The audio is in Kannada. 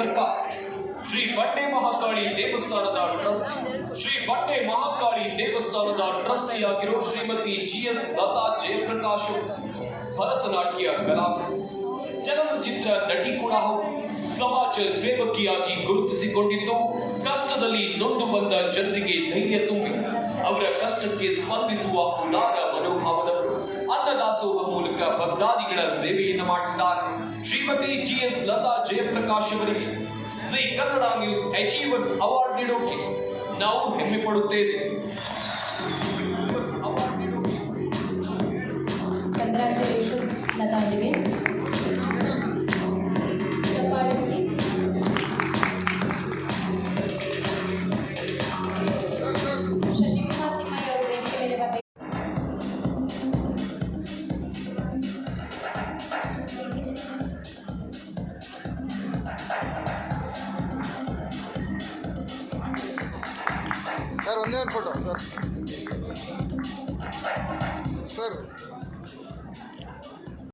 ಜಯಪ್ರಕಾಶ್, ಶ್ರೀ ಬಂಡೆ ಮಹಾಕಾಳಿ ದೇವಸ್ಥಾನದ ಟ್ರಸ್ಟಿ, ಶ್ರೀ ಬಂಡೆ ಮಹಾಕಾಳಿ ದೇವಸ್ಥಾನದ ಟ್ರಸ್ಟಿಯಾಗಿರೋ ಶ್ರೀಮತಿ ಜಿಎಸ್ ಲತಾ ಜಯಪ್ರಕಾಶ್ ಭರತನಾಟ್ಯ ಕಲಾವಿದರು, ಚಲನಚಿತ್ರ ನಟಿ ಕೂಡ ಹೌದು. ಸಮಾಜ ಸೇವಕಿಯಾಗಿ ಗುರುತಿಸಿಕೊಂಡಿದ್ದು, ಕಷ್ಟದಲ್ಲಿ ನೊಂದು ಬಂದ ಜನರಿಗೆ ಧೈರ್ಯ ತುಂಬಿ ಅವರ ಕಷ್ಟಕ್ಕೆ ಸ್ಪಂದಿಸುವ ಉದಾರ ಮನೋಭಾವದವರು. ಅನ್ನದಾಸೋಹ ಮೂಲಕ ಭಕ್ತಾದಿಗಳ ಸೇವೆಯನ್ನು ಮಾಡಿದ್ದಾರೆ. ಶ್ರೀಮತಿ ಜಿಎಸ್ ಲತಾ ಜಯಪ್ರಕಾಶ್ ಅವರಿಗೆ Zee Kannada news achievers award ನೀಡೋಕೆ ನಾವು ಹೆಮ್ಮೆ ಪಡುತ್ತೇವೆ. ಕಂಗ್ರ್ಯಾಚುಲೇಷನ್ಸ್ ಲತಾ ಅವರಿಗೆ. ಶಶಿಕುಮಾರ್ ತಿಮ್ಮಯ್ಯ ಅವರು ವೇದಿಕೆ ಮೇಲೆ ಬರಬೇಕು. ಸರ್ ಒಂದೇ ಒಂದು ಫೋಟೋ ಸರ್.